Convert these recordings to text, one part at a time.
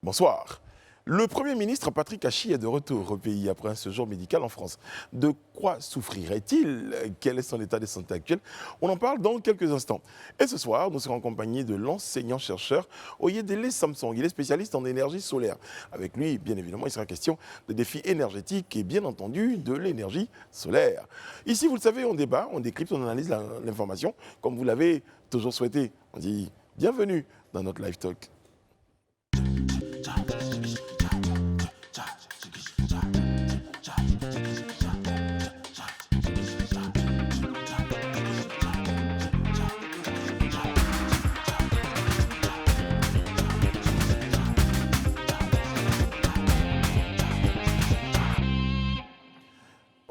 Bonsoir. Le Premier ministre Patrick Achi est de retour au pays après un séjour médical en France. De quoi souffrirait-il? Quel est son état de santé actuel? On en parle dans quelques instants. Et ce soir, nous serons accompagnés de l'enseignant-chercheur Oyedele Samson. Il est spécialiste en énergie solaire. Avec lui, bien évidemment, il sera question des défis énergétiques et bien entendu de l'énergie solaire. Ici, vous le savez, on débat, on décrypte, on analyse l'information comme vous l'avez toujours souhaité. On dit bienvenue dans notre live talk.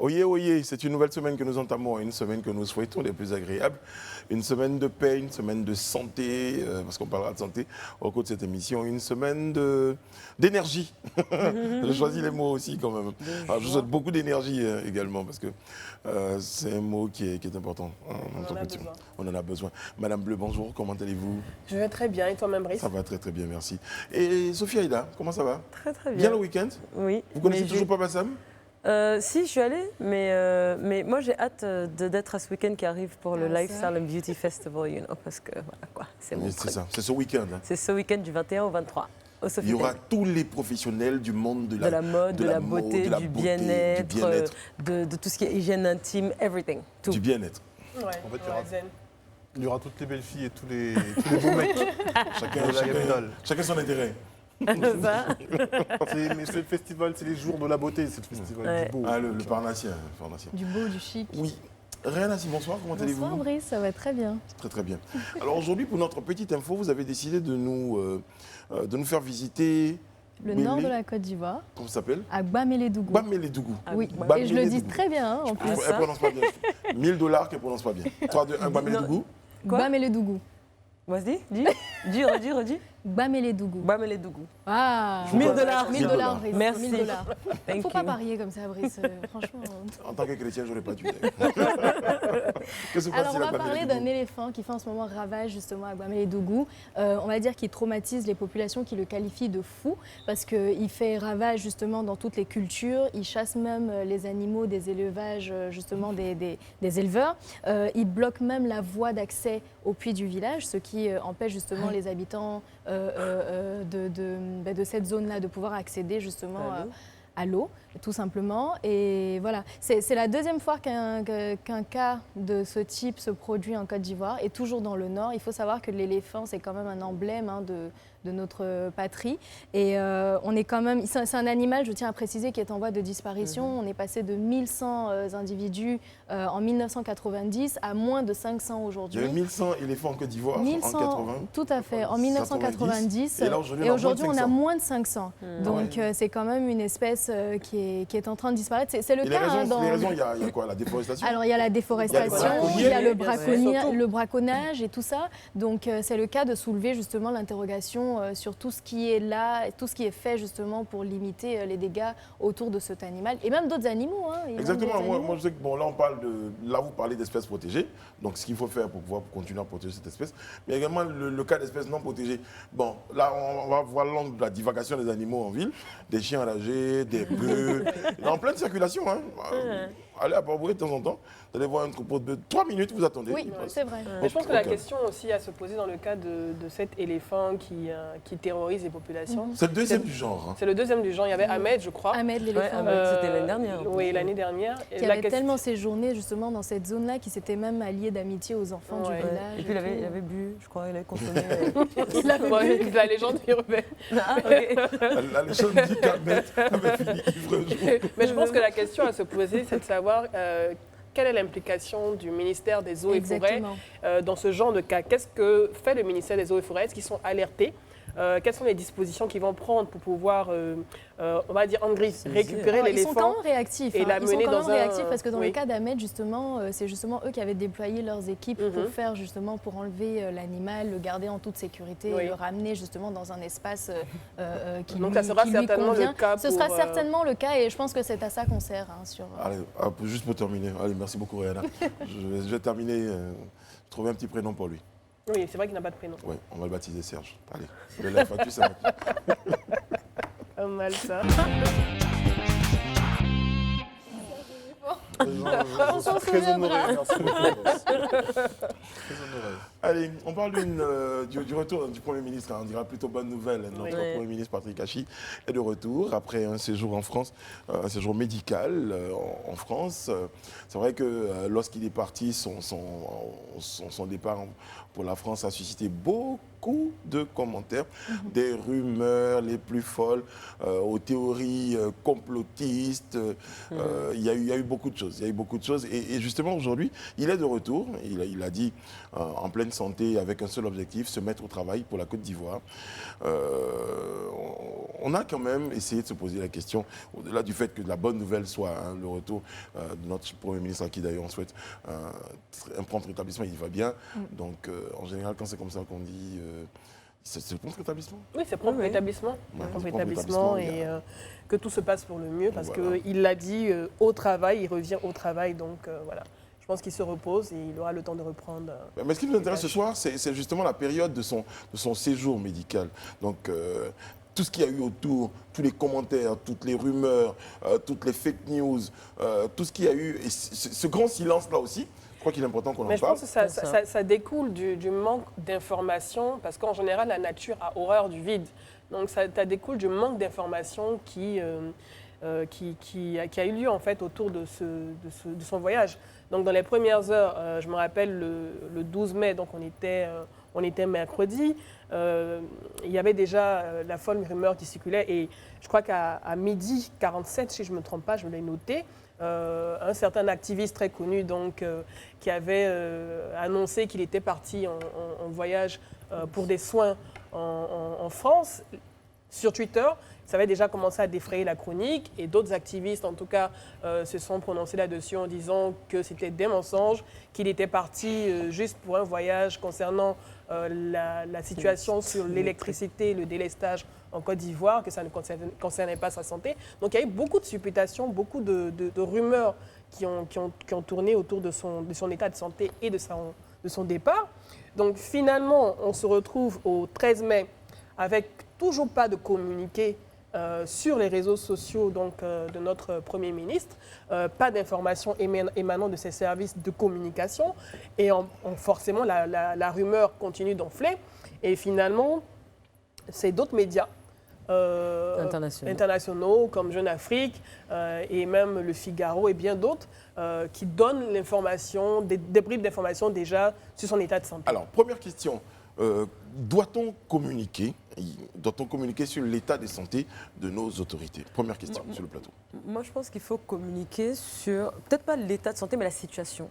Oyez, oyez, c'est une nouvelle semaine que nous entamons, une semaine que nous souhaitons les plus agréables, une semaine de paix, une semaine de santé, parce qu'on parlera de santé au cours de cette émission, une semaine d'énergie. J'ai choisi les mots aussi quand même. Alors, je souhaite beaucoup d'énergie également, parce que c'est un mot qui est important. On en a besoin. Madame Bleu, bonjour, comment allez-vous? Je vais très bien, et toi-même, Brice? Ça va très très bien, merci. Et Sophie Aïda, comment ça va? Très très bien. Bien le week-end? Oui. Vous connaissez toujours Papa Sam? Si, je suis allée, mais moi j'ai hâte d'être à ce week-end qui arrive pour le Lifestyle and Beauty Festival, parce que voilà quoi, c'est mon truc. C'est ça, c'est ce week-end. Hein. C'est ce week-end du 21 au 23. Il y aura tous les professionnels du monde de la mode, de la beauté, du bien-être, de tout ce qui est hygiène intime, everything. Tout. Du bien-être. Ouais, en fait, il y aura toutes les belles filles et tous les beaux mecs. Chacun son intérêt. Mais c'est le festival, c'est les jours de la beauté, c'est le festival du beau. Ah, le Parnassien. Du beau, du chic. Oui. Réana, bonsoir, comment allez-vous? Bonsoir Brice, ça va très bien. Très très bien. Alors aujourd'hui, pour notre petite info, vous avez décidé de nous faire visiter... Le nord de la Côte d'Ivoire. Comment ça s'appelle? À Bameledougou. Bameledougou. Oui, et je le dis très bien en plus. Elle prononce pas bien. $1000 qu'elle prononce pas bien. 3, 2, 1, Bameledougou. Bameledougou. Vas-y, redis. Bameledougou. Bameledougou. Ah, $1000. $1000, Brice. Merci. $1000. Il ne faut pas parier comme ça, Brice. Franchement. En tant que chrétien, j'aurais pas dû. Alors, on va parler d'un éléphant qui fait en ce moment ravage justement à Bameledougou. On va dire qu'il traumatise les populations qui le qualifient de fou parce qu'il fait ravage justement dans toutes les cultures. Il chasse même les animaux des élevages justement des éleveurs. Il bloque même la voie d'accès au puits du village, ce qui empêche justement les habitants de cette zone-là de pouvoir accéder justement à l'eau, tout simplement. Et voilà, c'est la deuxième fois qu'un cas de ce type se produit en Côte d'Ivoire et toujours dans le nord. Il faut savoir que l'éléphant, c'est quand même un emblème de notre patrie. Et on est quand même, c'est un animal, je tiens à préciser, qui est en voie de disparition. On est passé de 1100 individus en 1990 à moins de 500 aujourd'hui. Il y avait 1100 éléphants en Côte d'Ivoire en 80. Tout à fait, en 1990. Et aujourd'hui, on a moins de 500. Donc c'est quand même une espèce qui est en train de disparaître. C'est le cas. Les raisons, il y a quoi? La déforestation? Alors il y a la déforestation, il y a le braconnage et tout ça. Donc c'est le cas de soulever justement l'interrogation sur tout ce qui est là, tout ce qui est fait justement pour limiter les dégâts autour de cet animal et même d'autres animaux. Exactement. Moi, je sais que là, on parle là, vous parlez d'espèces protégées. Donc, ce qu'il faut faire pour pouvoir continuer à protéger cette espèce. Mais également le cas d'espèces non protégées. Bon, là, on va voir la divagation des animaux en ville, des chiens enragés, des bœufs, en pleine circulation. Allez à Port-Bouët de temps en temps, vous allez voir un troupeau de bœufs. 3 minutes, vous attendez. Oui, c'est vrai. Mais je pense que la question aussi à se poser dans le cas de cet éléphant qui terrorise les populations. C'est le deuxième du genre. C'est le deuxième du genre. Il y avait Ahmed, je crois. Ahmed, l'éléphant. C'était l'année dernière. Oui, l'année dernière. Qui avait tellement séjourné justement dans cette zone-là qu'il s'était même allié d'amitié aux enfants du village. Et puis il avait bu, je crois, il avait consommé. La légende urbaine. La légende dit qu'Ahmed avait fini ivre. Mais je pense que la question à se poser, c'est de savoir quelle est l'implication du ministère des Eaux et Forêts dans ce genre de cas. Qu'est-ce que fait le ministère des Eaux et Forêts? Est-ce qu'ils sont alertés? Quelles sont les dispositions qu'ils vont prendre pour pouvoir, on va dire en gris, récupérer l'éléphant? Ils sont quand même réactifs. Et la mener dans réactifs parce que dans le cas d'Ahmed, justement, c'est justement eux qui avaient déployé leurs équipes pour enlever l'animal, le garder en toute sécurité et le ramener justement dans un espace qui lui convient. Donc ça sera certainement le cas. Ce sera certainement le cas et je pense que c'est à ça qu'on sert. Allez, juste pour terminer. Allez, merci beaucoup Rihanna. Je vais terminer, trouver un petit prénom pour lui. Oui, c'est vrai qu'il n'a pas de prénom. Oui, on va le baptiser Serge. Allez, le lève, Mathieu, c'est Mathieu. Pas mal ça. On s'en Très souviendra. honoré, merci beaucoup. Très honoré. Allez, on parle du retour du Premier ministre. On dira plutôt bonne nouvelle. Notre Oui. Premier ministre Patrick Achi est de retour après un séjour en France, un séjour médical en France. C'est vrai que lorsqu'il est parti, son départ pour la France a suscité beaucoup de commentaires, des rumeurs les plus folles, aux théories complotistes. Il y a eu beaucoup de choses. Il y a eu beaucoup de choses. Et justement, aujourd'hui, il est de retour. Il a dit en pleine santé, avec un seul objectif, se mettre au travail pour la Côte d'Ivoire. On a quand même essayé de se poser la question, au-delà du fait que la bonne nouvelle soit le retour de notre Premier ministre, à qui d'ailleurs on souhaite un prompt rétablissement, il va bien. Donc en général, quand c'est comme ça qu'on dit... c'est le prompt rétablissement? Oui, c'est prompt rétablissement. Ouais, Prompt c'est prompt rétablissement rétablissement, et que tout se passe pour le mieux parce Voilà. qu'il l'a dit au travail, il revient au travail. Donc voilà, je pense qu'il se repose et il aura le temps de reprendre. Mais ce qui nous intéresse ce soir, c'est justement la période de son séjour médical. Donc, tout ce qu'il y a eu autour, tous les commentaires, toutes les rumeurs, toutes les fake news, tout ce qu'il y a eu, et ce grand silence-là aussi, je crois qu'il est important qu'on en Mais je parle. pense que ça découle du manque d'informations parce qu'en général, la nature a horreur du vide. Donc ça découle du manque d'informations qui a eu lieu en fait autour de son voyage. Donc dans les premières heures, je me rappelle le 12 mai, donc on était mercredi, il y avait déjà la folle rumeur qui circulait et je crois qu'à midi 47, si je ne me trompe pas, je l'ai noté, un certain activiste très connu donc, qui avait annoncé qu'il était parti en voyage pour des soins en France. Sur Twitter, ça avait déjà commencé à défrayer la chronique et d'autres activistes, en tout cas, se sont prononcés là-dessus en disant que c'était des mensonges, qu'il était parti juste pour un voyage concernant la situation sur l'électricité, le délestage en Côte d'Ivoire, que ça ne concernait pas sa santé. Donc il y a eu beaucoup de supputations, beaucoup de rumeurs qui ont tourné autour de son état de santé et de son départ. Donc finalement, on se retrouve au 13 mai avec toujours pas de communiqué sur les réseaux sociaux donc, de notre Premier ministre, pas d'informations émanant de ses services de communication et forcément la rumeur continue d'enfler et finalement c'est d'autres médias internationaux comme Jeune Afrique et même Le Figaro et bien d'autres qui donnent l'information, des bribes d'informations déjà sur son état de santé. Alors, première question. Doit-on communiquer sur l'état de santé de nos autorités? Première question sur le plateau. Moi, je pense qu'il faut communiquer sur, peut-être pas l'état de santé, mais la situation.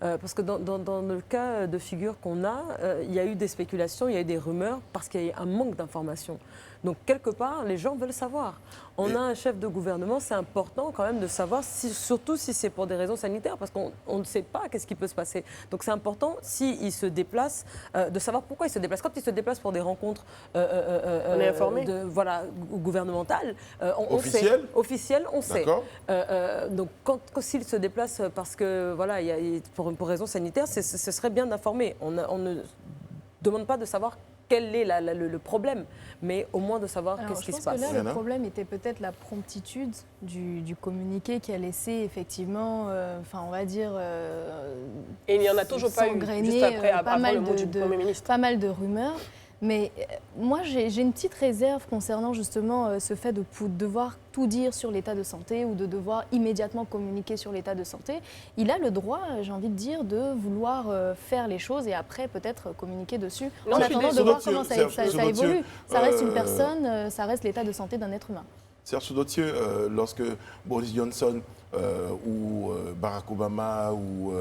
Parce que dans le cas de figure qu'on a, il y a eu des spéculations, il y a eu des rumeurs, parce qu'il y a eu un manque d'informations. Donc, quelque part, les gens veulent savoir. On a un chef de gouvernement, c'est important quand même de savoir, surtout si c'est pour des raisons sanitaires, parce qu'on ne sait pas qu'est-ce qui peut se passer. Donc, c'est important, s'il se déplace, de savoir pourquoi il se déplace. Quand il se déplace pour des rencontres on est informé. gouvernementales, Officielles ? Officielles, on sait. D'accord. Donc, s'il se déplace parce que, voilà, pour raisons sanitaires, ce serait bien d'informer. On ne demande pas de savoir quel est le problème, mais au moins de savoir qu'est-ce qui se passe. Je pense que là, le problème était peut-être la promptitude du communiqué qui a laissé effectivement, on va dire... et il n'y en a toujours pas eu, juste après, avant le mot du Premier ministre. Pas mal de rumeurs. Mais moi, j'ai une petite réserve concernant justement ce fait de devoir tout dire sur l'état de santé ou de devoir immédiatement communiquer sur l'état de santé. Il a le droit, j'ai envie de dire, de vouloir faire les choses et après peut-être communiquer dessus en attendant de voir comment ça évolue. Ça reste une personne, ça reste l'état de santé d'un être humain. Serge Soudotieu, lorsque Boris Johnson ou Barack Obama ou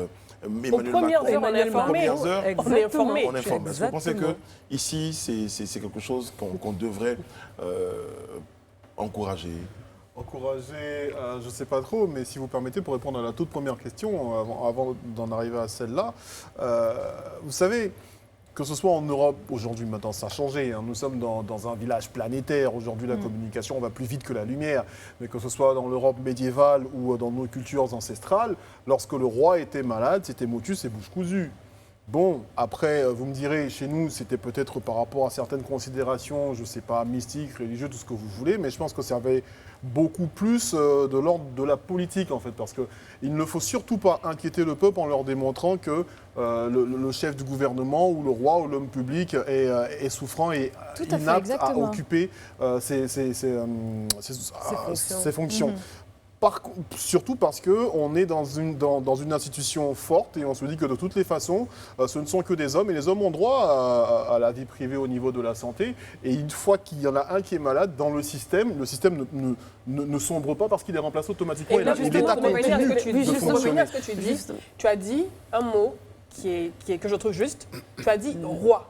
Emmanuel Macron, on est informé. on informe. Est-ce que vous pensez que ici c'est quelque chose qu'on devrait encourager? Encourager, je ne sais pas trop, mais si vous permettez, pour répondre à la toute première question, avant d'en arriver à celle-là, vous savez, que ce soit en Europe, aujourd'hui maintenant ça a changé, hein, nous sommes dans un village planétaire, aujourd'hui la communication va plus vite que la lumière, mais que ce soit dans l'Europe médiévale ou dans nos cultures ancestrales, lorsque le roi était malade, c'était motus et bouche cousue. Bon, après, vous me direz, chez nous, c'était peut-être par rapport à certaines considérations, je ne sais pas, mystiques, religieuses, tout ce que vous voulez, mais je pense que ça avait beaucoup plus de l'ordre de la politique, en fait, parce qu'il ne faut surtout pas inquiéter le peuple en leur démontrant que le chef du gouvernement ou le roi ou l'homme public est souffrant et inapte à occuper ses fonctions. Surtout parce qu'on est dans une institution forte et on se dit que de toutes les façons, ce ne sont que des hommes et les hommes ont droit à la vie privée au niveau de la santé. Et une fois qu'il y en a un qui est malade dans le système ne sombre pas parce qu'il est remplacé automatiquement. Et là, justement, pour revenir à ce que tu dis, tu as dit un mot que je trouve juste, tu as dit roi.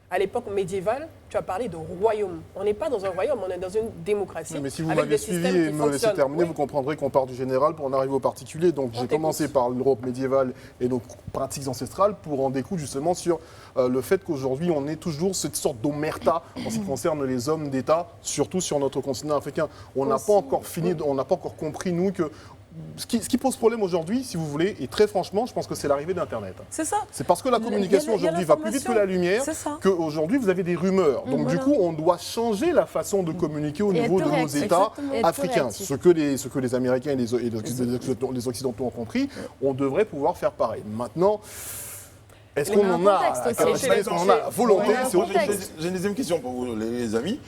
À l'époque médiévale, tu as parlé de royaume. On n'est pas dans un royaume, on est dans une démocratie. Oui, mais si vous m'avez suivi et me laissez terminer, vous comprendrez qu'on part du général pour en arriver au particulier. Donc j'ai commencé par l'Europe médiévale et nos pratiques ancestrales pour en découdre justement sur le fait qu'aujourd'hui on est toujours cette sorte d'omerta en ce qui concerne les hommes d'État, surtout sur notre continent africain. On n'a pas encore compris, nous, que ce qui pose problème aujourd'hui, si vous voulez, et très franchement, je pense que c'est l'arrivée d'Internet. C'est ça. C'est parce que la communication aujourd'hui va plus vite que la lumière qu'aujourd'hui vous avez des rumeurs. Donc du coup, on doit changer la façon de communiquer au niveau de nos États africains. Ce que les Américains et les Occidentaux ont compris, on devrait pouvoir faire pareil. Maintenant, est-ce qu'on en a la capacité, est-ce qu'on en a la volonté? J'ai une deuxième question pour vous, les amis.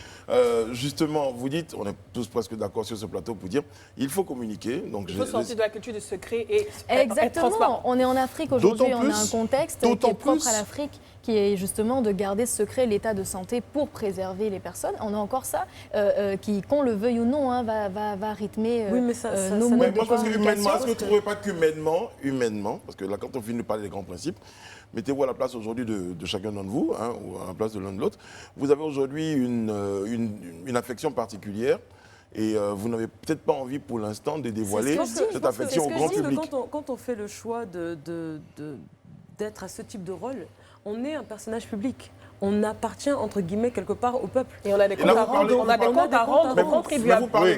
Justement, vous dites, on est tous presque d'accord sur ce plateau pour dire il faut communiquer. Donc il faut sortir de la culture du secret et être transparent. On est en Afrique aujourd'hui, on a un contexte qui est propre à l'Afrique, qui est justement de garder secret l'état de santé pour préserver les personnes. On a encore ça, qui, qu'on le veuille ou non, va rythmer nos modes de communication. Est-ce que vous ne trouvez pas qu'humainement, parce que là, quand on finit de parler des grands principes, mettez-vous à la place aujourd'hui de chacun d'entre vous, ou à la place de l'un de l'autre. Vous avez aujourd'hui une affection particulière et vous n'avez peut-être pas envie pour l'instant de dévoiler cette affection au grand public. Quand on fait le choix d'être à ce type de rôle, on est un personnage public. On appartient, entre guillemets, quelque part au peuple. Et on a des comptes à rendre aux contribuables. Vous parlez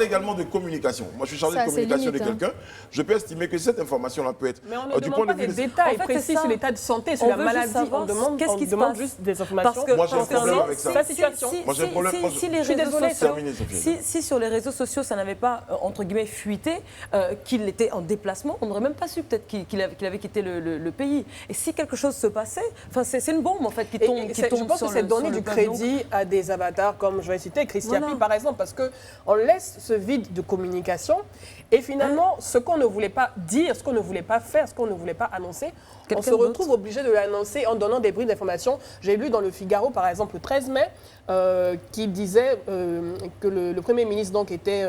également de communication. Moi, je suis chargé de communication de quelqu'un. Je peux estimer que cette information-là peut être... Mais on ne demande pas des détails précis sur l'état de santé, sur la maladie. On demande juste des informations. Moi, j'ai un problème avec ça. Sa situation. Moi, j'ai un problème. Si sur les réseaux sociaux, ça n'avait pas, entre guillemets, fuité, qu'il était en déplacement, on n'aurait même pas su peut-être qu'il avait quitté le pays. Et si quelque chose se passait, c'est une bombe, en fait, qui tombe. Je pense que c'est donner du crédit à des avatars comme je vais citer Christiapi par exemple, parce qu'on laisse ce vide de communication et finalement ce qu'on ne voulait pas dire, ce qu'on ne voulait pas faire, ce qu'on ne voulait pas annoncer, on se retrouve obligé de l'annoncer en donnant des bribes d'informations. J'ai lu dans le Figaro par exemple le 13 mai qui disait que le Premier ministre donc était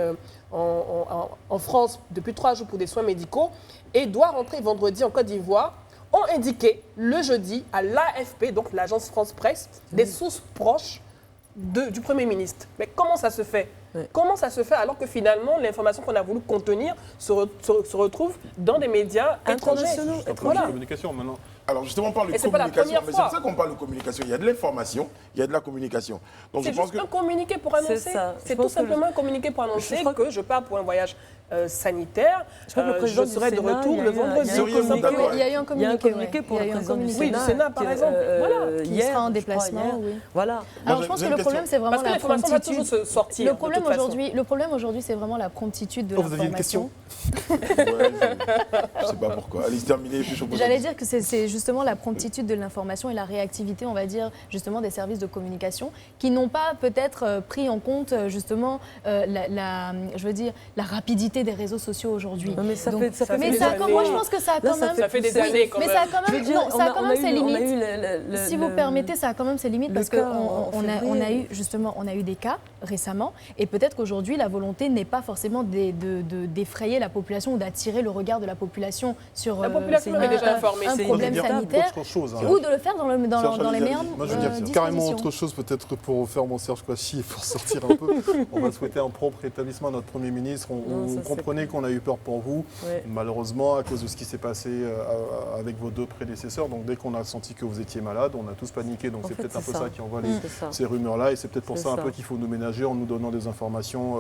en France depuis 3 jours pour des soins médicaux et doit rentrer vendredi en Côte d'Ivoire. Ont indiqué le jeudi à l'AFP, donc l'agence France Presse, des sources proches du Premier ministre. Mais comment ça se fait ? Comment ça se fait alors que finalement l'information qu'on a voulu contenir se retrouve dans des médias étrangers ? Communication maintenant. Alors justement, on parle de communication, mais c'est pour ça qu'on parle de communication. Il y a de l'information, il y a de la communication. Donc c'est juste un communiqué pour annoncer. C'est tout simplement un communiqué pour annoncer que je pars pour un voyage sanitaire. Je serai de retour le vendredi. Il y a eu un communiqué pour le président du Sénat. Oui, du Sénat par exemple. Qui sera en déplacement. Voilà. Alors je pense que le problème, c'est vraiment la promptitude. Parce que l'information va toujours se sortir. Le problème aujourd'hui, c'est vraiment la promptitude de l'information. Je ne sais pas pourquoi. Allez, terminer. J'allais dire que c'est justement la promptitude de l'information et la réactivité, on va dire, justement, des services de communication qui n'ont pas peut-être pris en compte justement la rapidité des réseaux sociaux aujourd'hui. Mais ça fait moi, je pense que ça a quand même... Ça fait des années quand même. Mais ça a quand même ses limites. Si vous permettez, ça a quand même ses limites parce qu'on a eu des cas récemment et peut-être qu'aujourd'hui, la volonté n'est pas forcément d'effrayer la population ou d'attirer le regard de la population sur la population est déjà informée. Un problème sanitaire ou de le faire dans les meilleures Moi, je veux dire carrément autre chose, peut-être pour faire mon Serge Kouachi et pour sortir un peu. On va souhaiter un propre rétablissement à notre Premier ministre. On comprenait qu'on a eu peur pour vous, malheureusement, à cause de ce qui s'est passé avec vos 2 prédécesseurs. Donc, dès qu'on a senti que vous étiez malade, on a tous paniqué. Donc, c'est peut-être un peu ça qui envoie ces rumeurs-là. Et c'est peut-être pour ça un peu qu'il faut nous ménager en nous donnant des informations,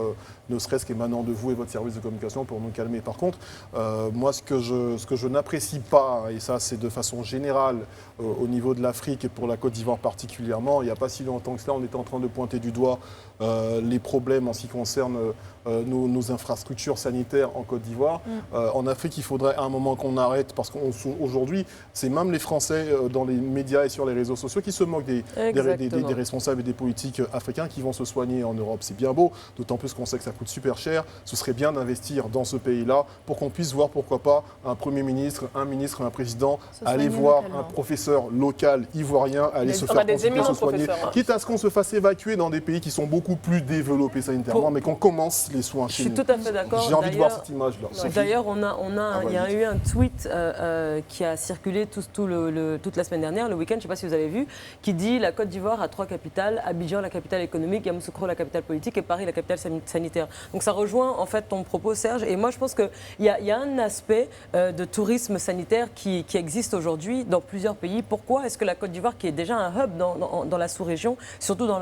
ne serait-ce qu'émanant de vous et votre service de communication pour nous calmer. Par contre, moi, ce que je n'apprécie pas, et ça, c'est de façon façon générale au niveau de l'Afrique et pour la Côte d'Ivoire particulièrement. Il n'y a pas si longtemps que cela, on était en train de pointer du doigt les problèmes en ce qui concerne nos infrastructures sanitaires en Côte d'Ivoire. En Afrique, il faudrait à un moment qu'on arrête parce qu'aujourd'hui, c'est même les Français dans les médias et sur les réseaux sociaux qui se moquent des responsables et des politiques africains qui vont se soigner en Europe. C'est bien beau, d'autant plus qu'on sait que ça coûte super cher. Ce serait bien d'investir dans ce pays-là pour qu'on puisse voir, pourquoi pas, un Premier ministre, un président aller voir un professeur local ivoirien, aller se faire consulter, se soigner, quitte à ce qu'on se fasse évacuer dans des pays qui sont beaucoup plus développés sanitairement, mais qu'on commence les soins chez nous. Je suis tout à fait d'accord. J'ai envie de voir cette image-là. D'ailleurs, il y a eu un tweet qui a circulé toute la semaine dernière, le week-end, je ne sais pas si vous avez vu, qui dit la Côte d'Ivoire a 3 capitales, Abidjan la capitale économique, Yamoussoukro la capitale politique et Paris la capitale sanitaire. Donc ça rejoint en fait ton propos, Serge. Et moi, je pense qu'il y a un aspect de tourisme sanitaire qui existe aujourd'hui dans plusieurs pays. Pourquoi est-ce que la Côte d'Ivoire, qui est déjà un hub dans la sous-région, surtout dans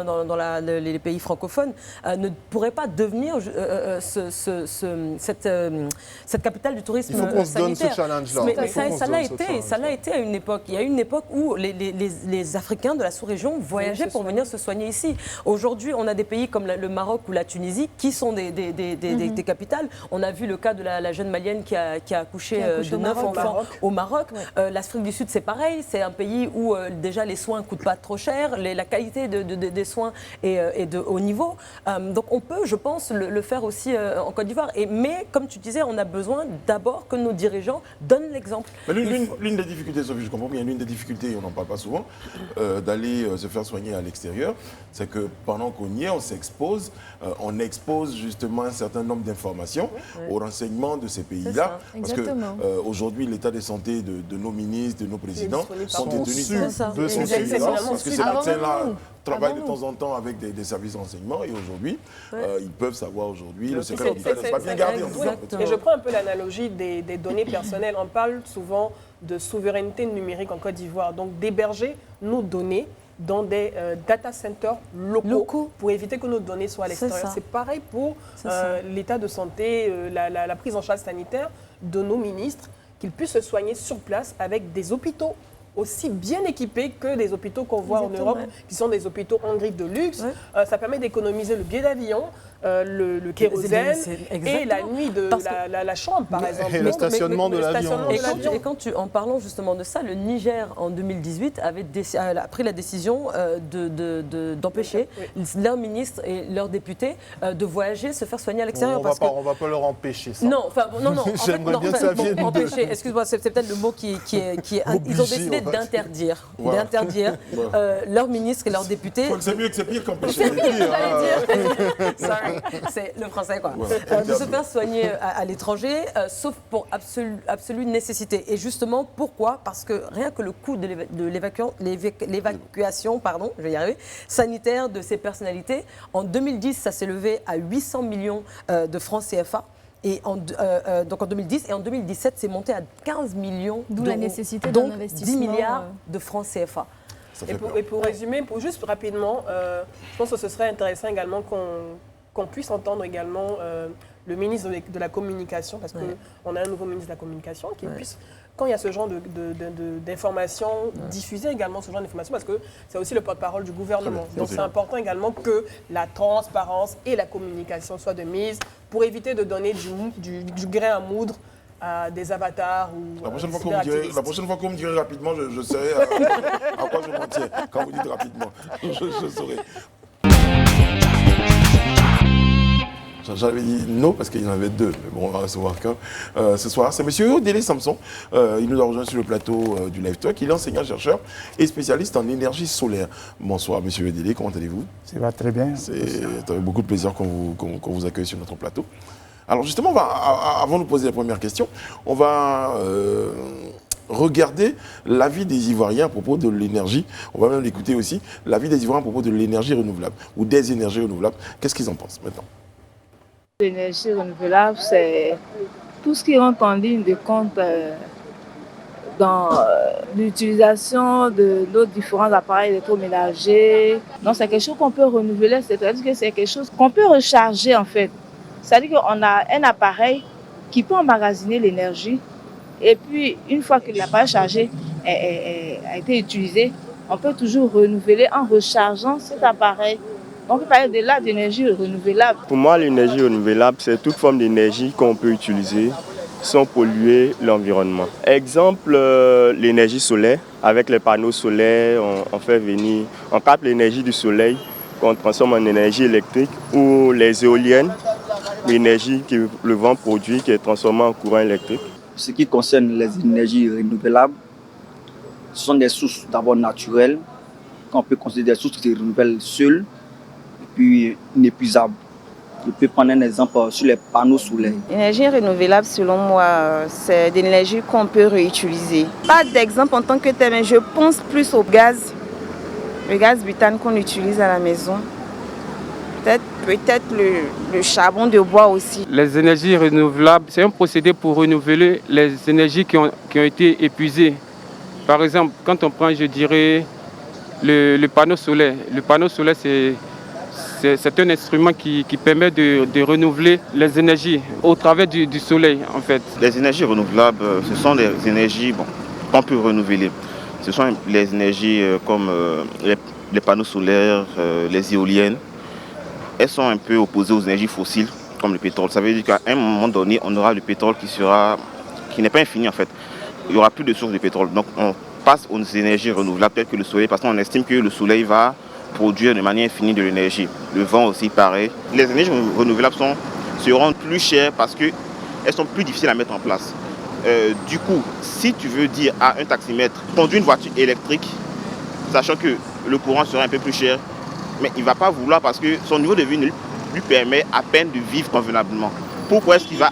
les pays francophones, ne pourrait pas devenir cette capitale du tourisme sanitaire? Il faut qu'on se donne ce challenge-là. Mais ça l'a été à une époque. Il y a eu une époque où les Africains de la sous-région voyageaient pour venir se soigner ici. Aujourd'hui, on a des pays comme le Maroc ou la Tunisie qui sont des capitales. On a vu le cas de la jeune Malienne qui a accouché de 9 enfants au Maroc. L'Afrique du Sud, c'est pareil. C'est un pays où déjà les soins ne coûtent pas trop cher, la qualité des soins est de haut niveau. Donc on peut, je pense, le faire aussi en Côte d'Ivoire. Mais comme tu disais, on a besoin d'abord que nos dirigeants donnent l'exemple. L'une des difficultés, Sophie, je comprends bien, l'une des difficultés, on n'en parle pas souvent, d'aller se faire soigner à l'extérieur, c'est que pendant qu'on y est, on s'expose, on expose justement un certain nombre d'informations aux renseignements de ces pays-là. Parce qu'aujourd'hui, l'état de santé de nos ministres, de nos présidents sont détenus de son surveillance. Parce que ces médecins-là travaillent de temps en temps avec des services de renseignement et aujourd'hui, ils peuvent savoir aujourd'hui le secret médical n'est pas bien gardé. Et je prends un peu l'analogie des données personnelles. On parle souvent de souveraineté numérique en Côte d'Ivoire, donc d'héberger nos données dans des data centers locaux pour éviter que nos données soient à l'extérieur. C'est pareil pour l'état de santé, la prise en charge sanitaire de nos ministres, qu'ils puissent se soigner sur place avec des hôpitaux aussi bien équipés que les hôpitaux qu'on voit en Europe, qui sont des hôpitaux en grille de luxe. Ça permet d'économiser le billet d'avion, le kérosène et la nuit de la chambre, par exemple. Et le stationnement de l'avion. Et en parlant justement de ça, le Niger, en 2018, a pris la décision d'empêcher leurs ministres et leurs députés de voyager, se faire soigner à l'extérieur. On ne va pas leur empêcher ça. Non. J'aimerais bien que ça vienne de... Empêcher, excuse-moi, c'est peut-être le mot qui est... Ils ont décidé d'interdire leurs ministres et leurs députés. C'est mieux que c'est pire qu'empêcher. C'est le français, quoi. De se faire soigner à l'étranger, sauf pour absolue nécessité. Et justement, pourquoi? Parce que rien que le coût de l'évacuation, je vais y arriver, sanitaire de ces personnalités, en 2010, ça s'est levé à 800 millions de francs CFA. Donc en 2010 et en 2017, c'est monté à 15 millions d'euros. D'où la nécessité d'un investissement. 10 milliards de francs CFA. Et pour résumer, juste rapidement, je pense que ce serait intéressant également qu'on puisse entendre également le ministre de la Communication, parce qu'on a un nouveau ministre de la Communication, qui puisse, quand il y a ce genre d'informations, diffuser également ce genre d'informations, parce que c'est aussi le porte-parole du gouvernement. Donc c'est important également que la transparence et la communication soient de mise pour éviter de donner du grain à moudre à des avatars ou la prochaine fois qu'on me dirait rapidement, je saurai à quoi je m'en tiens. Quand vous dites rapidement, je saurai. J'avais dit non parce qu'il y en avait deux, mais bon, on va recevoir qu'un ce soir. C'est M. Odélé Samson. Il nous a rejoint sur le plateau du Live Talk. Il est enseignant-chercheur et spécialiste en énergie solaire. Bonsoir, M. Odélé, comment allez-vous? Ça va très bien. C'est avec beaucoup de plaisir qu'on vous accueille sur notre plateau. Alors justement, avant de poser la première question, on va regarder l'avis des Ivoiriens à propos de l'énergie. On va même l'écouter aussi, l'avis des Ivoiriens à propos de l'énergie renouvelable ou des énergies renouvelables. Qu'est-ce qu'ils en pensent maintenant? L'énergie renouvelable, c'est tout ce qui rentre en ligne de compte dans l'utilisation de nos différents appareils électroménagers. Donc c'est quelque chose qu'on peut renouveler, c'est-à-dire que c'est quelque chose qu'on peut recharger en fait. C'est-à-dire qu'on a un appareil qui peut emmagasiner l'énergie Et puis, une fois que l'appareil chargé a été utilisé, on peut toujours renouveler en rechargeant cet appareil. On peut parler de là d'énergie renouvelable. Pour moi, l'énergie renouvelable, c'est toute forme d'énergie qu'on peut utiliser sans polluer l'environnement. Exemple, l'énergie solaire. Avec les panneaux solaires, on capte l'énergie du soleil qu'on transforme en énergie électrique, ou les éoliennes, l'énergie que le vent produit qui est transformée en courant électrique. Ce qui concerne les énergies renouvelables, ce sont des sources d'abord naturelles, qu'on peut considérer des sources qui se renouvellent seules, et puis inépuisables. Je peux prendre un exemple sur les panneaux solaires. L'énergie renouvelable, selon moi, c'est de l'énergie qu'on peut réutiliser. Pas d'exemple en tant que tel, mais je pense plus au gaz. Le gaz butane qu'on utilise à la maison. Peut-être le charbon de bois aussi. Les énergies renouvelables, c'est un procédé pour renouveler les énergies qui ont été épuisées. Par exemple, quand on prend, je dirais, le panneau solaire. Le panneau solaire, c'est un instrument qui permet de renouveler les énergies au travers du soleil, en fait. Les énergies renouvelables, ce sont des énergies qu'on peut renouveler. Ce sont les énergies comme les panneaux solaires, les éoliennes. Elles sont un peu opposées aux énergies fossiles, comme le pétrole. Ça veut dire qu'à un moment donné, on aura le pétrole qui n'est pas infini en fait. Il n'y aura plus de sources de pétrole. Donc on passe aux énergies renouvelables, telles que le soleil, parce qu'on estime que le soleil va produire de manière infinie de l'énergie. Le vent aussi, pareil. Les énergies renouvelables seront plus chères parce qu'elles sont plus difficiles à mettre en place. Du coup, si tu veux dire à un taximètre, conduis une voiture électrique, sachant que le courant sera un peu plus cher, mais il ne va pas vouloir parce que son niveau de vie ne lui permet à peine de vivre convenablement. Pourquoi est-ce qu'il va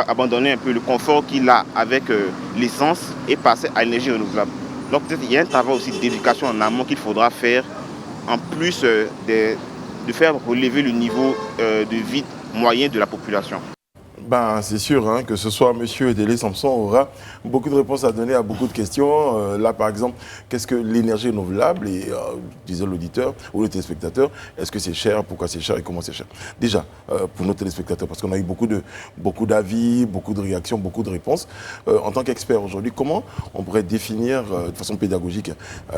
abandonner un peu le confort qu'il a avec l'essence et passer à l'énergie renouvelable? Donc peut-être il y a un travail aussi d'éducation en amont qu'il faudra faire, en plus de faire relever le niveau de vie moyen de la population. C'est sûr que ce soit M. Edélé Samson aura beaucoup de réponses à donner à beaucoup de questions. Là, par exemple, qu'est-ce que l'énergie renouvelable? Et disait l'auditeur ou le téléspectateur, est-ce que c'est cher? Pourquoi c'est cher et comment c'est cher? Déjà, pour nos téléspectateurs, parce qu'on a eu beaucoup d'avis, beaucoup de réactions, beaucoup de réponses. En tant qu'expert aujourd'hui, comment on pourrait définir de façon pédagogique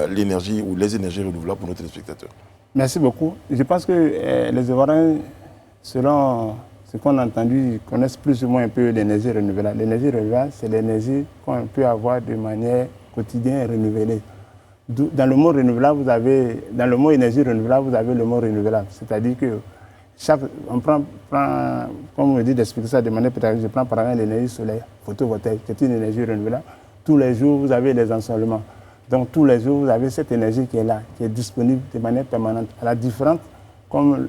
l'énergie ou les énergies renouvelables pour nos téléspectateurs? Merci beaucoup. Je pense que les Ivoiriens, selon ce qu'on a entendu, connaissent plus ou moins un peu l'énergie renouvelable. L'énergie renouvelable, c'est l'énergie qu'on peut avoir de manière quotidienne renouvelée. Dans le mot renouvelable, dans le mot énergie renouvelable, vous avez le mot renouvelable. C'est-à-dire que on prend, comme on me dit d'expliquer ça de manière pédagogique, je prends par exemple l'énergie solaire photovoltaïque, c'est une énergie renouvelable. Tous les jours, vous avez les ensoleillements. Donc tous les jours, vous avez cette énergie qui est là, qui est disponible de manière permanente. À la différence, comme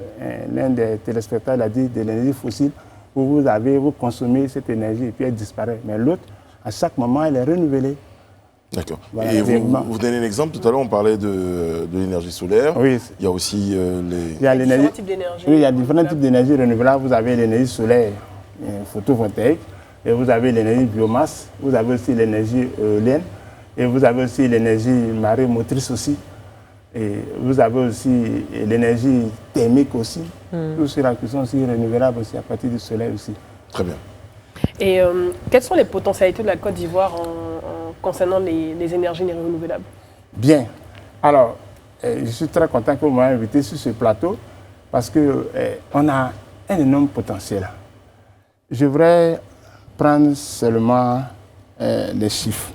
l'un des téléspectateurs l'a dit, de l'énergie fossile, où vous consommez cette énergie et puis elle disparaît. Mais l'autre, à chaque moment, elle est renouvelée. D'accord. Voilà, et vous donnez un exemple, tout à l'heure on parlait de l'énergie solaire. Oui. Il y a aussi différents types d'énergie. Oui, il y a différents types d'énergie renouvelable. Vous avez l'énergie solaire photovoltaïque, et vous avez l'énergie biomasse, vous avez aussi l'énergie éolienne, et vous avez aussi l'énergie marémotrice aussi. Et vous avez aussi l'énergie thermique aussi. Tout cela qui sont aussi renouvelables aussi à partir du soleil aussi. Très bien. Et quelles sont les potentialités de la Côte d'Ivoire concernant les énergies renouvelables? Bien. Alors, je suis très content que vous m'ayez invité sur ce plateau parce qu'on a un énorme potentiel. Je voudrais prendre seulement les chiffres.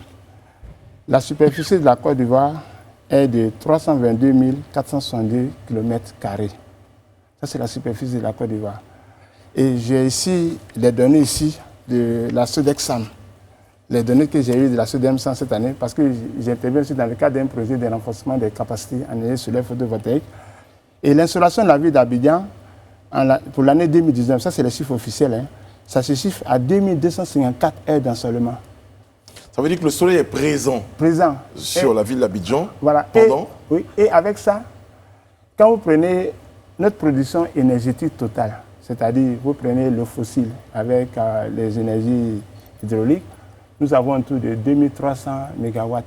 La superficie de la Côte d'Ivoire est de 322 462 km². Ça, c'est la superficie de la Côte d'Ivoire. Et j'ai ici les données de la SODEXAM, les données que j'ai eues de la SODEMSAM cette année, parce que j'interviens aussi dans le cadre d'un projet de renforcement des capacités en énergie solaire photovoltaïque. Et l'installation de la ville d'Abidjan, pour l'année 2019, ça c'est les chiffres officiels, ça se chiffre à 2254 heures d'ensoleillement. Ça veut dire que le soleil est présent sur la ville d'Abidjan. Voilà. Et avec ça, quand vous prenez notre production énergétique totale, c'est-à-dire vous prenez le fossile avec les énergies hydrauliques, nous avons un tour de 2300 MW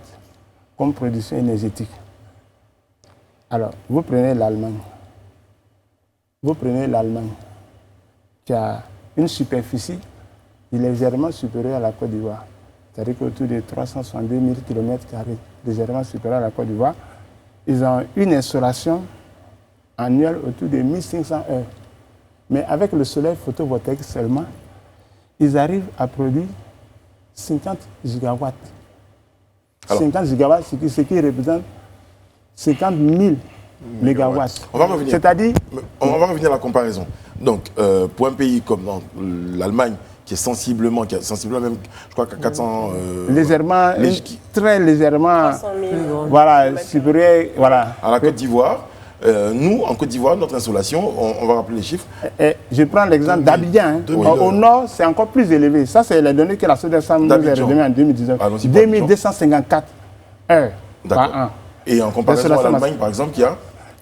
comme production énergétique. Alors, vous prenez l'Allemagne. Vous prenez l'Allemagne qui a une superficie légèrement supérieure à la Côte d'Ivoire. c'est-à-dire qu'autour de 362 000 km, légèrement supérieur à la Côte d'Ivoire, ils ont une installation annuelle autour de 1500 heures. Mais avec le soleil photovoltaïque seulement, ils arrivent à produire 50 gigawatts. Alors, 50 gigawatts, ce qui représente 50 000 mégawatts. On va revenir. C'est-à-dire... On va revenir à la comparaison. Donc, pour un pays comme l'Allemagne, qui est sensiblement même, je crois qu'à 400... légèrement, très légèrement, 300 000 voilà, supérieur, voilà. À la Côte d'Ivoire, nous, en Côte d'Ivoire, notre installation, on va rappeler les chiffres. Je prends l'exemple d'Abidjan. Au nord, c'est encore plus élevé. Ça, c'est les données que la SODESA nous a redonnées en 2019. 2254 heures par an. Et en comparaison à l'Allemagne, par exemple,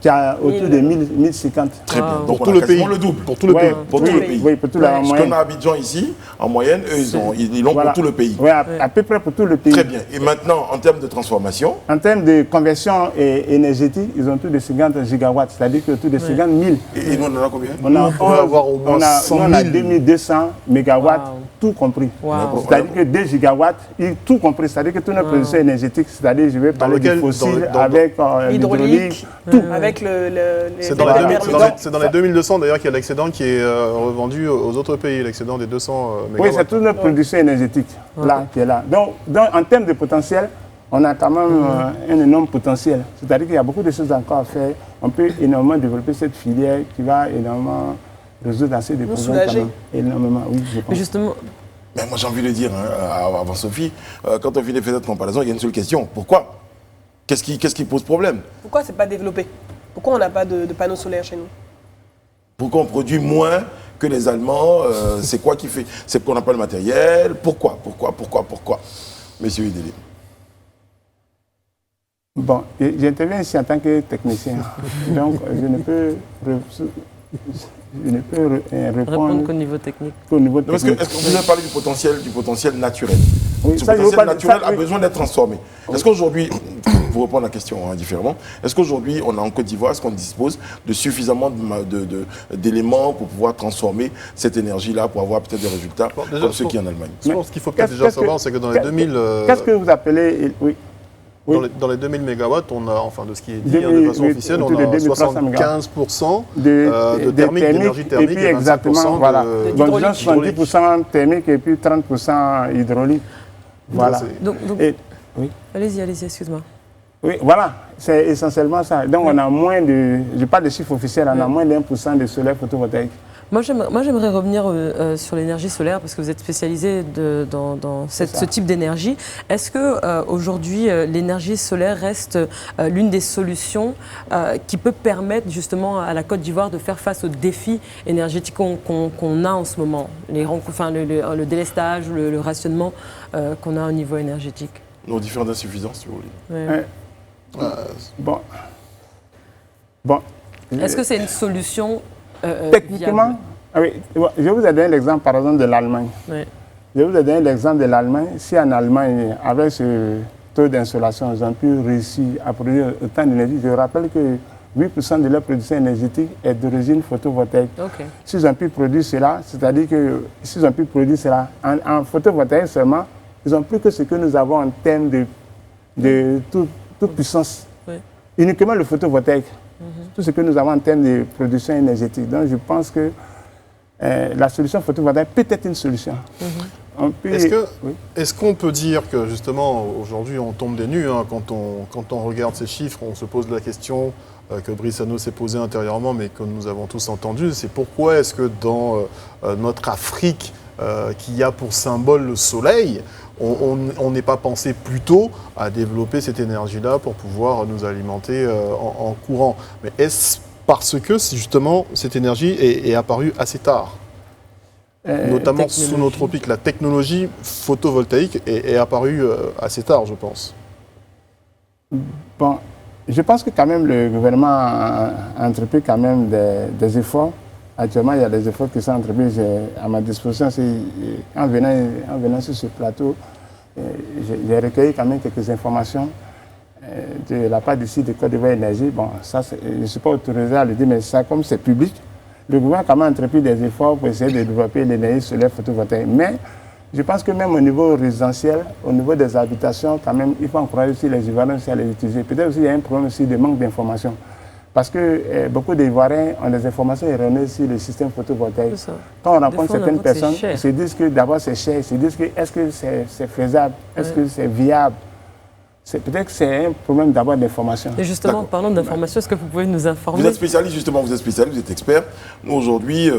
qui a autour de 1050. Très bien. Donc pour tout le pays. Le double. Pour tout le pays. Pour tout le pays. Oui, pour tout le pays. Ce qu'on a à Abidjan ici, en moyenne, eux, ils l'ont pour tout le pays. Oui, à peu près pour tout le pays. Très bien. Et maintenant, en termes de transformation? En termes de conversion énergétique, ils ont tout de 50 gigawatts, c'est-à-dire que tout de 50 000. Et nous, on en a combien? On a 2200 mégawatts, tout compris. C'est-à-dire que 2 gigawatts, tout compris. C'est-à-dire que toute notre production énergétique, c'est-à-dire, je vais parler du fossile avec l'hydraulique, tout. Avec c'est dans les 2200 d'ailleurs qu'il y a l'excédent qui est revendu aux autres pays, l'excédent des 200 mégawatts. Oui, c'est toute notre production énergétique là, qui est là. Donc, en termes de potentiel, on a quand même un énorme potentiel. C'est-à-dire qu'il y a beaucoup de choses encore à faire. On peut énormément développer cette filière qui va énormément résoudre assez de problèmes. Quand même. Énormément, oui, je pense. Mais justement... Mais moi, j'ai envie de dire, avant Sophie, quand on finit de faire cette comparaison, il y a une seule question. Pourquoi? Qu'est-ce qui pose problème? Pourquoi ce n'est pas développé? Pourquoi on n'a pas de panneaux solaires chez nous? Pourquoi on produit moins que les Allemands? C'est quoi qui fait? C'est qu'on n'a pas le matériel? Pourquoi? Monsieur Idéli. Bon, j'interviens ici en tant que technicien. Donc, je ne peux répondre qu'au niveau technique. Est-ce que vous avez parlé du potentiel naturel? Oui, Ce potentiel naturel a besoin d'être transformé. Est-ce qu'aujourd'hui, pour répondre à la question différemment, est-ce qu'aujourd'hui, on a en Côte d'Ivoire, est-ce qu'on dispose de suffisamment d'éléments pour pouvoir transformer cette énergie-là, pour avoir peut-être des résultats comme ceux qui en Allemagne? Je pense qu'il faut peut-être déjà savoir, c'est que dans les 2000... Qu'est-ce que vous appelez... Oui. Dans les 2000 mégawatts, on a, enfin de ce qui est dit de façon officielle, on a 75% de thermique, d'énergie thermique, et 25% voilà. Donc 70% 70% thermique et puis 30% hydraulique. Voilà. Oui. Allez-y, excuse-moi. Oui, voilà, c'est essentiellement ça. Donc on a moins de, je parle de chiffres officiels, on a moins d'1% de soleil photovoltaïque. Moi, j'aimerais revenir sur l'énergie solaire parce que vous êtes spécialisé dans ce type d'énergie. Est-ce que aujourd'hui, l'énergie solaire reste l'une des solutions qui peut permettre justement à la Côte d'Ivoire de faire face aux défis énergétiques qu'on a en ce moment, le délestage, le rationnement qu'on a au niveau énergétique? Nos différentes insuffisances, si vous voulez. Bon. Est-ce que c'est une solution techniquement, oui, je vous ai donné l'exemple par exemple de l'Allemagne. Oui. Je vous ai donné l'exemple de l'Allemagne. Si en Allemagne, avec ce taux d'installation, ils ont pu réussir à produire autant d'énergie, je rappelle que 8% de leur production énergétique est d'origine photovoltaïque. Okay. S'ils ont pu produire cela, c'est-à-dire que s'ils ont pu produire cela en photovoltaïque seulement, ils ont plus que ce que nous avons en termes de toute puissance. Oui. Uniquement le photovoltaïque. Tout ce que nous avons en termes de production énergétique. Donc je pense que la solution photovoltaïque peut être une solution. Est-ce qu'on peut dire que justement aujourd'hui on tombe des nues quand on regarde ces chiffres, on se pose la question que Brice Hano s'est posée intérieurement mais que nous avons tous entendu, c'est pourquoi est-ce que dans notre Afrique qui a pour symbole le soleil, on n'est pas pensé plutôt à développer cette énergie-là pour pouvoir nous alimenter en courant. Mais est-ce parce que justement cette énergie est apparue assez tard, notamment sous nos tropiques? La technologie photovoltaïque est apparue assez tard, je pense. Bon, je pense que quand même le gouvernement a entrepris quand même des efforts. Actuellement, il y a des efforts qui sont entrepris à ma disposition. En venant sur ce plateau, j'ai recueilli quand même quelques informations de la part d'ici de Côte d'Ivoire Énergie. Bon, ça, je ne suis pas autorisé à le dire, mais ça, comme c'est public, le gouvernement a quand même entrepris des efforts pour essayer de développer l'énergie solaire photovoltaïque. Mais Je pense que même au niveau résidentiel, au niveau des habitations, quand même, il faut encourager aussi les Ivoiriens à les utiliser. Peut-être aussi il y a un problème aussi de manque d'information. Parce que beaucoup d'Ivoiriens ont des informations erronées sur le système photovoltaïque. Quand on rencontre certaines personnes, ils se disent que d'abord c'est cher, ils se disent que est-ce que c'est faisable, est-ce que c'est viable. Peut-être que c'est un problème d'abord d'information. Et justement, parlant d'information, est-ce que vous pouvez nous informer? Vous êtes spécialiste, justement, vous êtes spécialiste, vous êtes expert. Nous, aujourd'hui,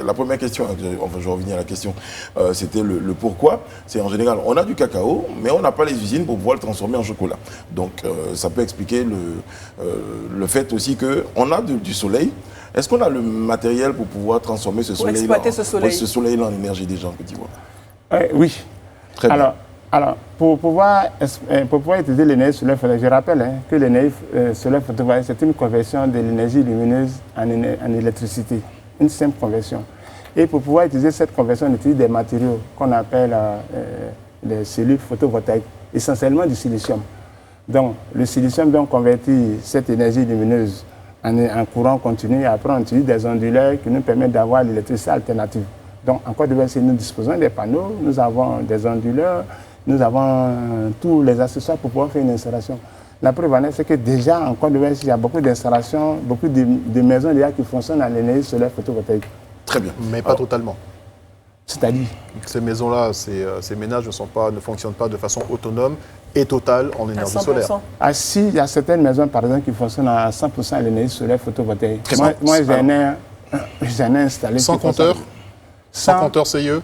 la première question, enfin, je vais revenir à la question, c'était le pourquoi. C'est en général, on a du cacao, mais on n'a pas les usines pour pouvoir le transformer en chocolat. Donc, ça peut expliquer le fait aussi qu'on a du soleil. Est-ce qu'on a le matériel pour pouvoir transformer ce soleil en énergie des gens en Côte d'Ivoire? Oui. Très bien. Alors, pour pouvoir utiliser l'énergie solaire photovoltaïque, je rappelle que l'énergie solaire photovoltaïque, c'est une conversion de l'énergie lumineuse en électricité, une simple conversion. Et pour pouvoir utiliser cette conversion, on utilise des matériaux qu'on appelle les cellules photovoltaïques, essentiellement du silicium. Donc, le silicium convertit cette énergie lumineuse en courant continu, et après on utilise des onduleurs qui nous permettent d'avoir l'électricité alternative. Donc, en Côte d'Ivoire, nous disposons des panneaux, nous avons des onduleurs, nous avons tous les accessoires pour pouvoir faire une installation. La preuve en est, c'est que déjà en Côte d'Ivoire, il y a beaucoup d'installations, beaucoup de maisons déjà qui fonctionnent à l'énergie solaire photovoltaïque. Très bien. Mais pas totalement. C'est-à-dire? Ces maisons-là, ces ménages ne fonctionnent pas de façon autonome et totale en énergie solaire. Ah si, il y a certaines maisons, par exemple, qui fonctionnent à 100% à l'énergie solaire photovoltaïque. Moi j'en ai installé. Sans compteur? Sans compteur CIE?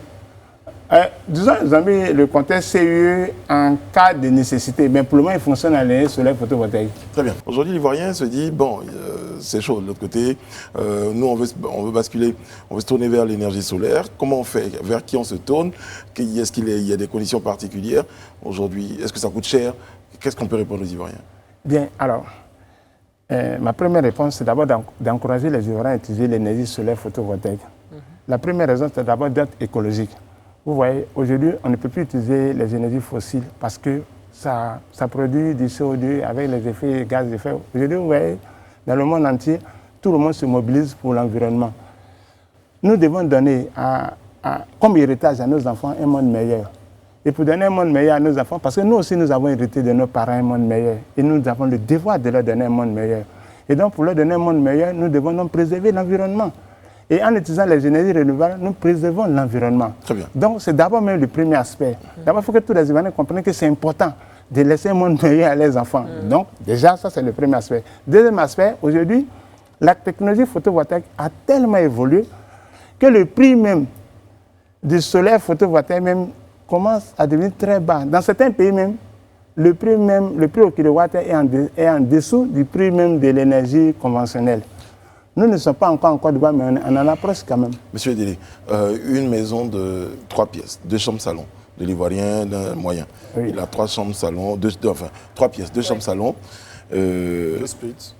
Disons, le compteur CIE en cas de nécessité, mais pour le moment, il fonctionne à l'énergie solaire photovoltaïque. Très bien. Aujourd'hui, l'Ivoirien se dit, bon, c'est chaud de l'autre côté, nous, on veut basculer, on veut se tourner vers l'énergie solaire. Comment on fait? Vers qui on se tourne? Est-ce qu'il y a des conditions particulières aujourd'hui? Est-ce que ça coûte cher? Qu'est-ce qu'on peut répondre aux Ivoiriens? Bien, alors, ma première réponse, c'est d'abord d'encourager les Ivoiriens à utiliser l'énergie solaire photovoltaïque. La première raison, c'est d'abord d'être écologique. Vous voyez, aujourd'hui, on ne peut plus utiliser les énergies fossiles parce que ça produit du CO2 avec les effets gaz d'effet. Aujourd'hui, vous voyez, dans le monde entier, tout le monde se mobilise pour l'environnement. Nous devons donner comme héritage à nos enfants un monde meilleur. Et pour donner un monde meilleur à nos enfants, parce que nous aussi, nous avons hérité de nos parents un monde meilleur. Et nous avons le devoir de leur donner un monde meilleur. Et donc, pour leur donner un monde meilleur, nous devons donc préserver l'environnement. Et en utilisant les énergies renouvelables, nous préservons l'environnement. Très bien. Donc, c'est d'abord même le premier aspect. D'abord, il faut que tous les Ivoiriens comprennent que c'est important de laisser un monde meilleur à leurs enfants. Donc, déjà, ça, c'est le premier aspect. Deuxième aspect, aujourd'hui, la technologie photovoltaïque a tellement évolué que le prix même du solaire photovoltaïque même commence à devenir très bas. Dans certains pays même, le prix au kilowatt est en dessous du prix même de l'énergie conventionnelle. Nous ne sommes pas encore en Côte d'Ivoire, mais on en approche quand même. Monsieur Délé, une maison de 3 pièces, 2 chambres salon, de l'Ivoirien d'un moyen. Oui. Il a 3 chambres salon, 3 pièces, 2 chambres salon. 2 splits.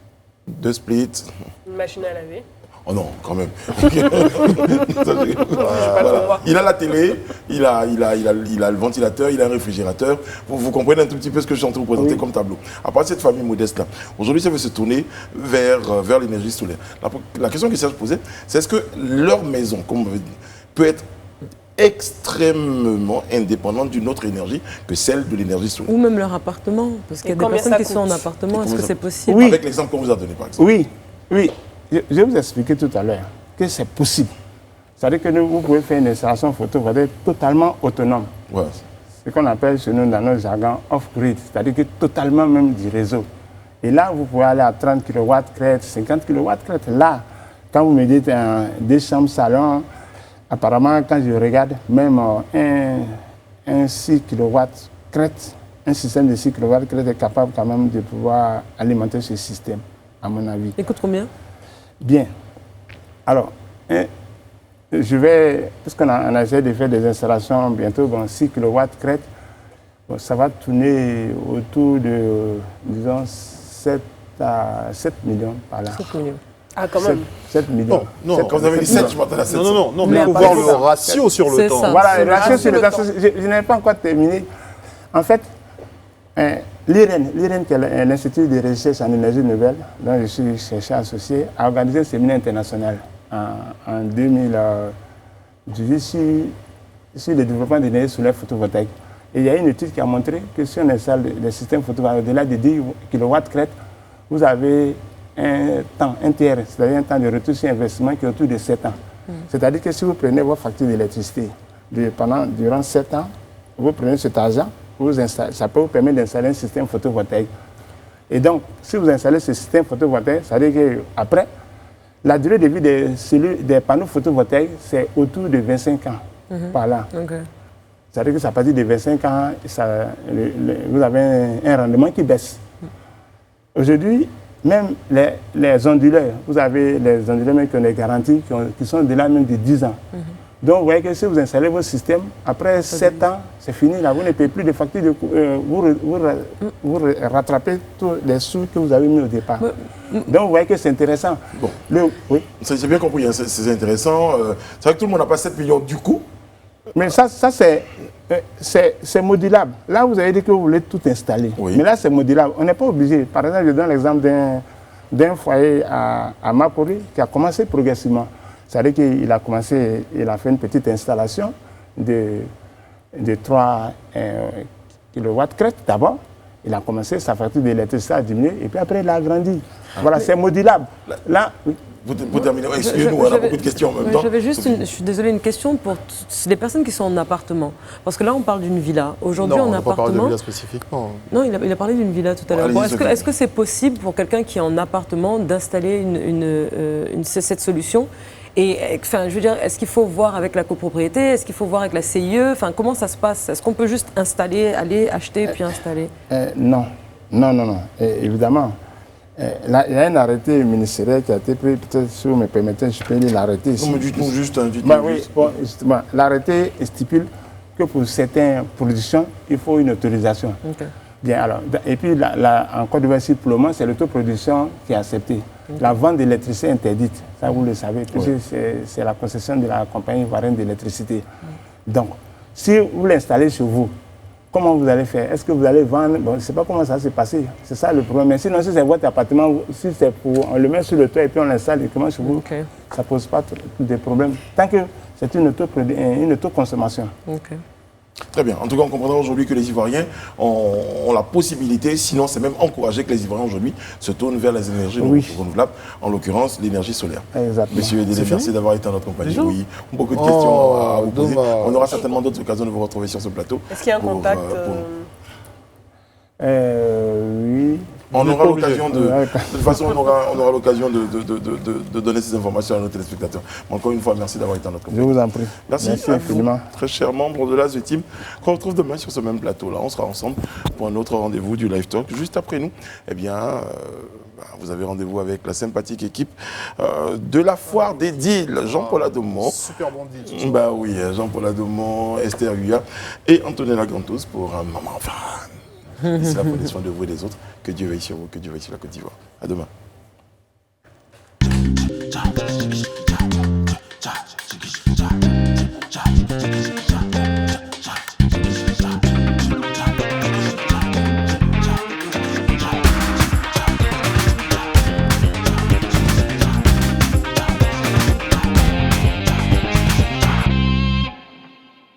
2 splits. Une machine à laver. Oh non, quand même. Voilà. Il a la télé, il a le ventilateur, il a un réfrigérateur. Vous comprenez un tout petit peu ce que je suis en train de vous présenter comme tableau. À part cette famille modeste-là, aujourd'hui, ça veut se tourner vers l'énergie solaire. La question qui s'est posée, c'est est-ce que leur maison, comme on veut dire, peut être extrêmement indépendante d'une autre énergie que celle de l'énergie solaire? Ou même leur appartement, parce qu'il y a des personnes qui sont en appartement, est-ce que c'est possible? Oui. Avec l'exemple qu'on vous a donné, par exemple. Oui. Je vais vous expliquer tout à l'heure que c'est possible. C'est-à-dire que vous pouvez faire une installation photovoltaïque totalement autonome. Ouais. Ce qu'on appelle chez nous dans notre jargon off-grid, c'est-à-dire que totalement même du réseau. Et là, vous pouvez aller à 30 kW crête, 50 kW crête. Là, quand vous me dites 2 chambres salon, apparemment, quand je regarde, même un 6 kW crête, un système de 6 kW crête est capable quand même de pouvoir alimenter ce système, à mon avis. Il coûte combien? Bien. Alors, je vais, puisqu'on a essayé de faire des installations bientôt, 6 kW crête, ça va tourner autour de, disons, 7 millions par là. 7 millions. Ah, quand même. 7 millions. Non, quand vous avez dit 7, je m'attends à 7. Non, mais il faut voir le ratio sur le temps. Voilà, le ratio sur le temps. Je n'ai pas encore terminé. En fait, l'IREN, qui est l'Institut de recherche en énergie nouvelle, dont je suis chercheur associé, a organisé un séminaire international en 2018 sur sur le développement des énergies solaires photovoltaïques. Et il y a une étude qui a montré que si on installe des systèmes photovoltaïques au-delà de 10 kW crête, vous avez un TR, c'est-à-dire un temps de retour sur investissement qui est autour de 7 ans. C'est-à-dire que si vous prenez votre facture d'électricité durant 7 ans, vous prenez cet argent, ça peut vous permettre d'installer un système photovoltaïque. Et donc, si vous installez ce système photovoltaïque, ça veut dire qu'après, la durée de vie des panneaux photovoltaïques, c'est autour de 25 ans par là. C'est-à-dire que ça partir de 25 ans, vous avez un rendement qui baisse. Aujourd'hui, même les onduleurs, vous avez les onduleurs même qui ont des garanties qui sont de là même de 10 ans. Donc, vous voyez que si vous installez votre système, après 7 ans, c'est fini. Là, vous ne payez plus de facture. Vous rattrapez tous les sous que vous avez mis au départ. Donc, vous voyez que c'est intéressant. Bon. Oui. J'ai bien compris, hein, c'est intéressant. C'est vrai que tout le monde n'a pas 7 millions du coup. Mais ça c'est modulable. Là, vous avez dit que vous voulez tout installer. Oui. Mais là, c'est modulable. On n'est pas obligé. Par exemple, je donne l'exemple d'un foyer à Mapori qui a commencé progressivement. C'est-à-dire qu'il a commencé, il a fait une petite installation de 3 kW crête d'abord. Il a commencé, sa facture d'électricité a diminué et puis après il a agrandi. Voilà, c'est modulable. Là, oui. Pour terminer, excusez-nous, on a beaucoup de questions en même temps. J'avais juste, je suis désolée, une question pour les personnes qui sont en appartement. Parce que là, on parle d'une villa. Aujourd'hui, en appartement... Non, on n'a pas parlé de villa spécifiquement. Non, il a parlé d'une villa tout à l'heure. Bon, est-ce que c'est possible pour quelqu'un qui est en appartement d'installer cette solution? Et enfin, je veux dire, est-ce qu'il faut voir avec la copropriété? Est-ce qu'il faut voir avec la CIE? Enfin, comment ça se passe? Est-ce qu'on peut juste installer, aller acheter puis installer? Non. Évidemment. Là, il y a un arrêté ministériel qui a été pris, peut-être si vous me permettez, je peux lire l'arrêté ici. Non, mais dites-nous juste. Oui, bon, justement, l'arrêté stipule que pour certaines productions, il faut une autorisation. Okay. Bien, alors, et puis en Côte d'Ivoire, pour le moment, c'est l'autoproduction qui est acceptée. Okay. La vente d'électricité est interdite, ça vous le savez, puisque c'est la concession de la compagnie ivoirienne d'électricité. Donc, si vous l'installez chez vous, comment vous allez faire? Est-ce que vous allez vendre? Bon, je ne sais pas comment ça s'est passé. C'est ça le problème. Mais sinon, si c'est votre appartement, si c'est pour, on le met sur le toit et puis on l'installe directement chez vous, ça ne pose pas de problème. Tant que c'est une autoconsommation. Très bien. En tout cas, on comprendra aujourd'hui que les Ivoiriens ont la possibilité, sinon c'est même encouragé que les Ivoiriens aujourd'hui se tournent vers les énergies renouvelables, en l'occurrence l'énergie solaire. Exactement. Monsieur Edele, merci d'avoir été en notre compagnie. Oui, beaucoup de questions à vous poser. On aura certainement d'autres occasions de vous retrouver sur ce plateau. Est-ce qu'il y a un contact oui. On aura l'occasion de toute façon, on aura l'occasion de donner ces informations à nos téléspectateurs. Mais encore une fois, merci d'avoir été en notre compagnie. Je vous en prie. Merci infiniment. Très chers membres de l'AS Team, qu'on retrouve demain sur ce même plateau-là. On sera ensemble pour un autre rendez-vous du Live Talk. Juste après nous, eh bien, vous avez rendez-vous avec la sympathique équipe de la foire des deals. Jean-Paul Adomont. Super bon deal. Bah oui, Jean-Paul Adomont, Esther Guya et Antonella Gantos pour un moment fan. D'ici là, prenez soin de vous et des autres. Que Dieu veille sur vous, que Dieu veille sur la Côte d'Ivoire. À demain.